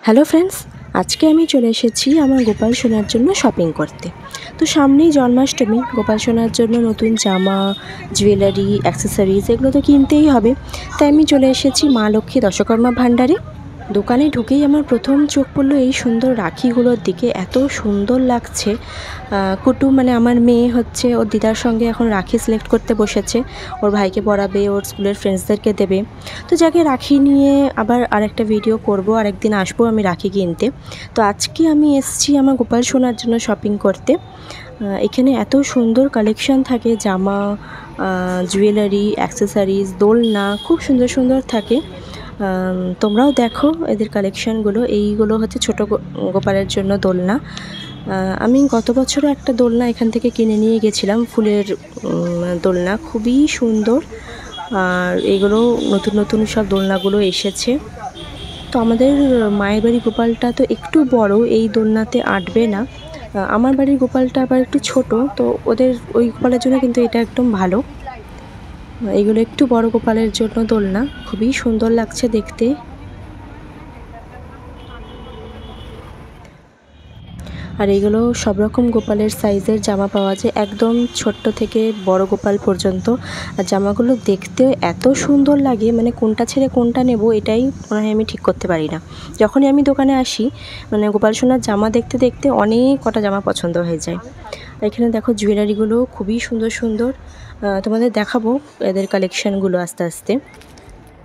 Hello friends, আজকে আমি চলে এসেছি আমার গোপাল সোনার জন্য শপিং করতে। তো সামনেই জন্মাষ্টমী, গোপাল সোনার জন্য নতুন জামা, জুয়েলারি, অ্যাক্সেসরিজ এগুলো তো কিনতেই হবে। তাই আমি চলে এসেছি মা লক্ষ্মী দশকর্মা ভাণ্ডারে। দোকানে ঢুকেই আমার প্রথম চোখ পড়লো এই সুন্দর রাখিগুলোর দিকে। এত সুন্দর লাগছে। কুটু মানে আমার মেয়ে হচ্ছে ওর দিদার সঙ্গে এখন রাখি সিলেক্ট করতে বসেছে। ওর ভাইকে পরাবে, ওর স্কুলের ফ্রেন্ডসদেরকে দেবে। তো যাকে রাখি নিয়ে আবার আরেকটা ভিডিও করব, আরেকদিন আসবো আমি রাখি কিনতে। তো আজকে আমি এসেছি আমার গোপাল সোনার জন্য শপিং করতে। এখানে এত সুন্দর কালেকশান থাকে, জামা, জুয়েলারি, অ্যাক্সেসরিজ, দোলনা, খুব সুন্দর সুন্দর থাকে। তোমরাও দেখো এদের কালেকশানগুলো। এইগুলো হচ্ছে ছোটো গোপালের জন্য দোলনা। আমি গত বছরও একটা দোলনা এখান থেকে কিনে নিয়ে গেছিলাম, ফুলের দোলনা, খুবই সুন্দর। আর এগুলো নতুন নতুন সব দোলনাগুলো এসেছে। তো আমাদের মায়ের বাড়ির গোপালটা তো একটু বড়, এই দোলনাতে আঁটবে না। আমার বাড়ির গোপালটা আবার একটু ছোট, তো ওদের ওই গোপালের জন্য কিন্তু এটা একদম ভালো। এগুলো একটু বড় গোপালের জন্য দোলনা, খুবই সুন্দর লাগছে দেখতে। আর এগুলো সব রকম গোপালের সাইজের জামা পাওয়া যায়, একদম ছোট্ট থেকে বড় গোপাল পর্যন্ত। আর জামাগুলো দেখতেও এত সুন্দর লাগে, মানে কোনটা ছেড়ে কোনটা নেব এটাই মনে হয় আমি ঠিক করতে পারি না। যখনই আমি দোকানে আসি, মানে গোপাল সোনার জামা দেখতে দেখতে অনেক কটা জামা পছন্দ হয়ে যায়। এখানে দেখো জুয়েলারিগুলো খুবই সুন্দর সুন্দর। তোমাদের দেখাবো এদের কালেকশানগুলো আস্তে আস্তে।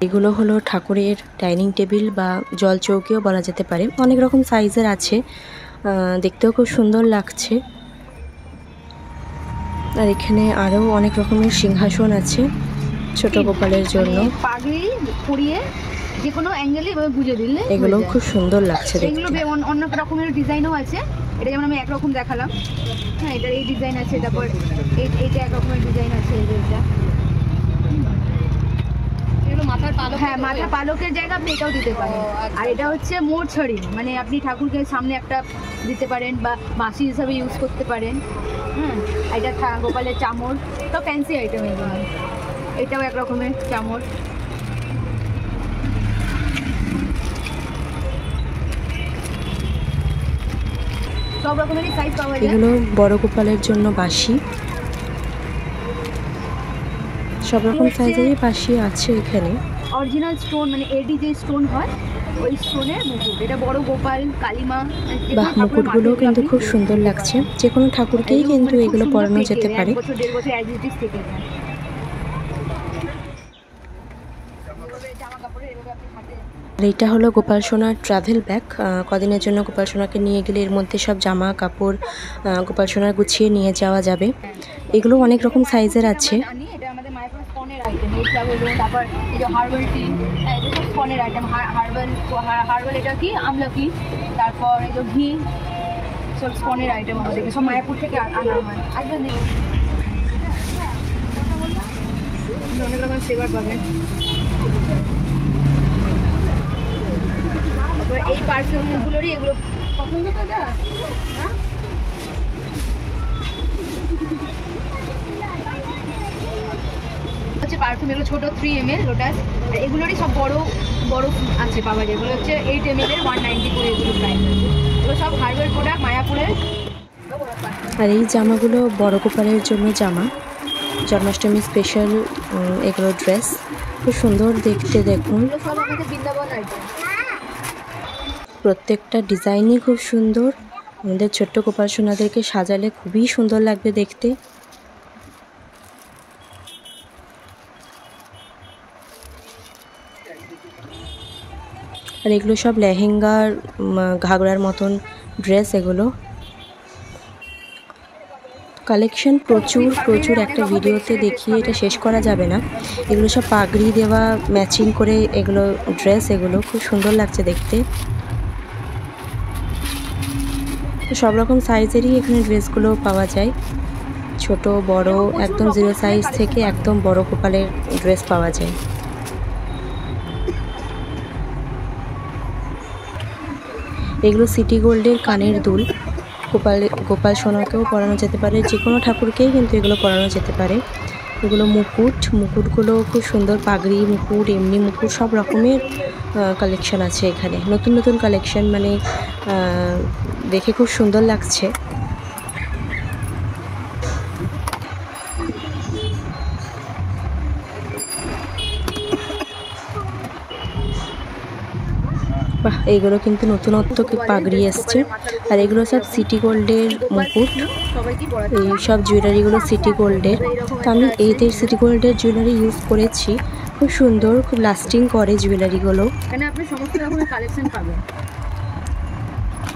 এগুলো হলো ঠাকুরের ডাইনিং টেবিল বা জল চৌকিও বলা যেতে পারে, অনেক রকম সাইজের আছে, দেখতেও খুব সুন্দর লাগছে। আর এখানে আরও অনেক রকমের সিংহাসন আছে ছোট গোপালের জন্য। পাগড়ি পরিয়ে যে কোনো অ্যাঙ্গেলে এভাবে গুজে দিলে এগুলো খুব সুন্দর লাগছে দেখতে। এগুলো অন্য রকমের ডিজাইনও আছে। এটা যেমন আমি একরকম দেখালাম, হ্যাঁ, এটা এই ডিজাইন আছে, তারপর এইটা এক রকমের ডিজাইন আছে। এইটা এগুলো মাথার পালক, হ্যাঁ, মাথার পালকের জায়গা আপনি এটাও দিতে পারেন। আর এটা হচ্ছে মোড় ছড়ি, মানে আপনি ঠাকুরকে সামনে একটা দিতে পারেন বা বাঁশি হিসাবে ইউজ করতে পারেন। হ্যাঁ, এটা গোপালের চামড়, তো ফ্যান্সি আইটেম এগুলো। এটাও এক রকমের চামড়। সব রকমেরই সাইজ পাওয়া যায়। এগুলো বড় গোপালের জন্য বাঁশি, সব রকম সাইজেরই বাঁশি আছে এখানে। অরিজিনাল স্টোন, মানে এডি যে স্টোন হয় ওই স্টোনের মুকুট। এটা বড় গোপাল, কালিমা, বাহ, মুকুটগুলো কিন্তু খুব সুন্দর লাগছে। যে কোনো ঠাকুরকেই কিন্তু এগুলো পরানো যেতে পারে। বছর দেড় বছর অ্যাজিটিস থেকে আর এটা হলো গোপাল সোনার ট্রাভেল ব্যাগ। কদিনের জন্য গোপাল সোনাকে নিয়ে গেলে এর মধ্যে সব জামা কাপড় গোপাল সোনার গুছিয়ে নিয়ে যাওয়া যাবে। এগুলো অনেক রকম সাইজের আছে। এটা আমাদের মায়ের স্পনের আইটেম। তারপর এই যে হার্বাল টি, এটা সব স্পনের আইটেম। হার্বাল এটা কি আমলকি, তারপর এই যে ঘি, সব স্পনের আইটেম আমাদেরকে সব মায়াপুর থেকে আনা হয়। আসবেন দেখুন, অনেক রকম ফ্লেভার পাবেন। এই পারফিউমগুলোরই এগুলো পছন্দ তো যা হচ্ছে পারফিউম। এগুলো ছোটো 3 ml লোটাস। আর এগুলোরই সব বড় বড় আছে পাওয়া যায়। এগুলো হচ্ছে 8 ml এর 190 করে এগুলো প্রাইস। এগুলো সব হার্বাল প্রোডাক্ট মায়াপুরের। আর এই জামাগুলো বড় গোপালের জন্য জামা, জন্মাষ্টমী স্পেশাল এগুলো ড্রেস, খুব সুন্দর দেখতে। দেখুন সব আমাদের বৃন্দাবন আইটেম। প্রত্যেকটা ডিজাইনই খুব সুন্দর। আমাদের ছোট্ট গোপাল সোনাদেরকে সাজালে খুবই সুন্দর লাগবে দেখতে। আর এগুলো সব লেহেঙ্গার ঘাগরার মতন ড্রেস। এগুলো কালেকশন প্রচুর প্রচুর, একটা ভিডিওতে দেখিয়ে এটা শেষ করা যাবে না। এগুলো সব পাগড়ি দেওয়া ম্যাচিং করে এগুলো ড্রেস, এগুলো খুব সুন্দর লাগছে দেখতে। সব রকম সাইজেরই এখানে ড্রেসগুলো পাওয়া যায়, ছোট বড়, একদম 0 সাইজ থেকে একদম বড় গোপালের ড্রেস পাওয়া যায়। এগুলো সিটি গোল্ডের কানের দুল, গোপাল সোনাকেও পরানো যেতে পারে, যে কোনো ঠাকুরকেই কিন্তু এগুলো পরানো যেতে পারে। এগুলো মুকুটগুলো খুব সুন্দর, পাগড়ি মুকুট, এমনি মুকুট, সব রকমের কালেকশন আছে এখানে। নতুন নতুন কালেকশন, মানে দেখে খুব সুন্দর লাগছে। বাহ, এইগুলো কিন্তু নতুনত্ব পাগড়ি এসছে। আর এগুলো সব সিটি গোল্ডের মুকুট, এই সব জুয়েলারিগুলো সিটি গোল্ডের। তো আমি এইদের সিটি গোল্ডের জুয়েলারি ইউজ করেছি, খুব সুন্দর, খুব লাস্টিং করে জুয়েলারিগুলো। এখানে আপনি সমস্ত রকমের কালেকশন পাবেন,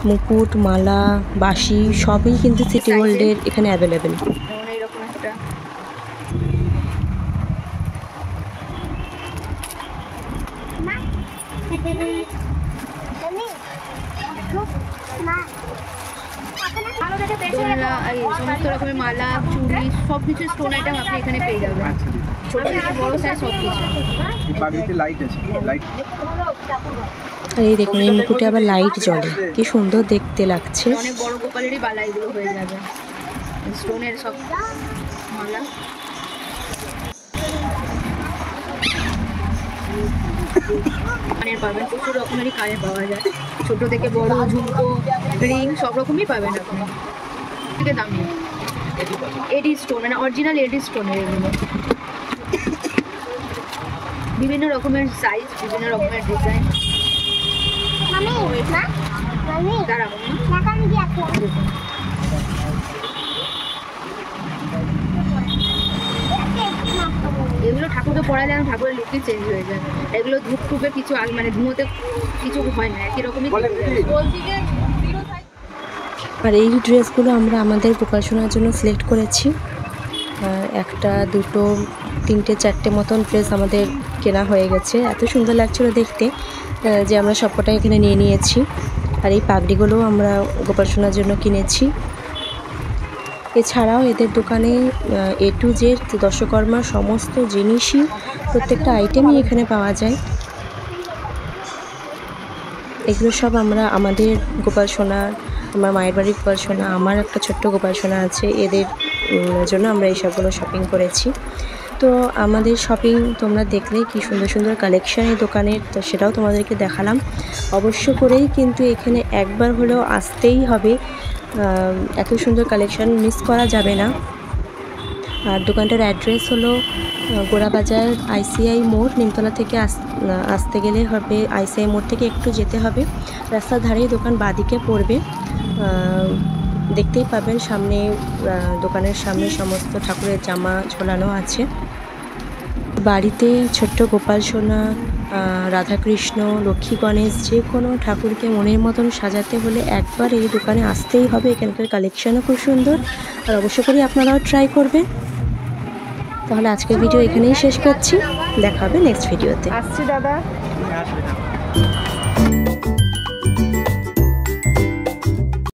মুকুট, মালা, বাঁশি সবই কিন্তু সিটি গোল্ডের এখানে অ্যাভেলেবেল। যেমন এইরকম একটা সমস্ত রকমের মালা, চুড়ি, সব কিছু স্টোন আইটেম আপনি এখানে পেয়ে যাবেন, ছোট থেকে বড় সাইজ সব কিছু। আর এই দেখুন, এই মুকুটে আবার লাইট জ্বলে, কি সুন্দর দেখতে লাগছে। অনেক বড় গোপালেরই বালা এগুলো হয়ে যাবে, স্টোনের সব মালা। কানের পাবেন, প্রচুর রকমেরই কানের পাওয়া যায়, ছোট থেকে বড়, ঝুমকো, রিং সব রকমই পাবেন আপনি। থেকে দামি এডি স্টোন, মানে অরিজিনাল এডি স্টোনের এগুলো, বিভিন্ন রকমের সাইজ, বিভিন্ন রকমের ডিজাইন। এগুলো ঠাকুরকে পড়ালে ঠাকুরের লুকই চেঞ্জ হয়ে যায়। এগুলো ধূপ টুপে কিছু মানে ধুঁয়োতে কিছু হয় না, একই রকমই। আর এই ড্রেসগুলো আমরা আমাদের গোপালসোনার জন্য সিলেক্ট করেছি। একটা, দুটো, তিনটে, চারটে মতন ড্রেস আমাদের কেনা হয়ে গেছে। এত সুন্দর লাগছিলো দেখতে যে আমরা সবকটাই এখানে নিয়ে নিয়েছি। আর এই পাগড়িগুলোও আমরা গোপালসোনার জন্য কিনেছি। এছাড়াও এদের দোকানে A to Z দশকর্মার সমস্ত জিনিসই, প্রত্যেকটা আইটেমই এখানে পাওয়া যায়। এগুলো সব আমরা আমাদের গোপালসোনার, আমার মায়ের বাড়ির গোপালসোনা, আমার একটা ছোট্ট গোপালসোনা আছে, এদের জন্য আমরা এই সবগুলো শপিং করেছি। তো আমাদের শপিং তোমরা দেখলে কি সুন্দর সুন্দর কালেকশন এই দোকানের, তো সেটাও তোমাদেরকে দেখালাম। অবশ্য করেই কিন্তু এখানে একবার হলেও আসতেই হবে, এত সুন্দর কালেকশন মিস করা যাবে না। আর দোকানটার অ্যাড্রেস হলো গোড়াবাজার ICI মোড়। নিমতলা থেকে আসতে গেলে হবে ICI মোড় থেকে একটু যেতে হবে, রাস্তার ধারেই দোকান, বাঁদিকে পড়বে। দেখতেই পাবেন সামনে, দোকানের সামনে সমস্ত ঠাকুরের জামা ঝোলানো আছে। বাড়িতে ছোট্ট গোপালসোনা, রাধাকৃষ্ণ, লক্ষ্মী, গণেশ, যে কোনো ঠাকুরকে মনের মতন সাজাতে হলে একবার এই দোকানে আসতেই হবে। এখানকার কালেকশানও খুব সুন্দর, আর অবশ্য করে আপনারাও ট্রাই করবেন। তাহলে আজকের ভিডিও এখানেই শেষ করছি, দেখা হবে নেক্সট ভিডিওতে। আসছি দাদা।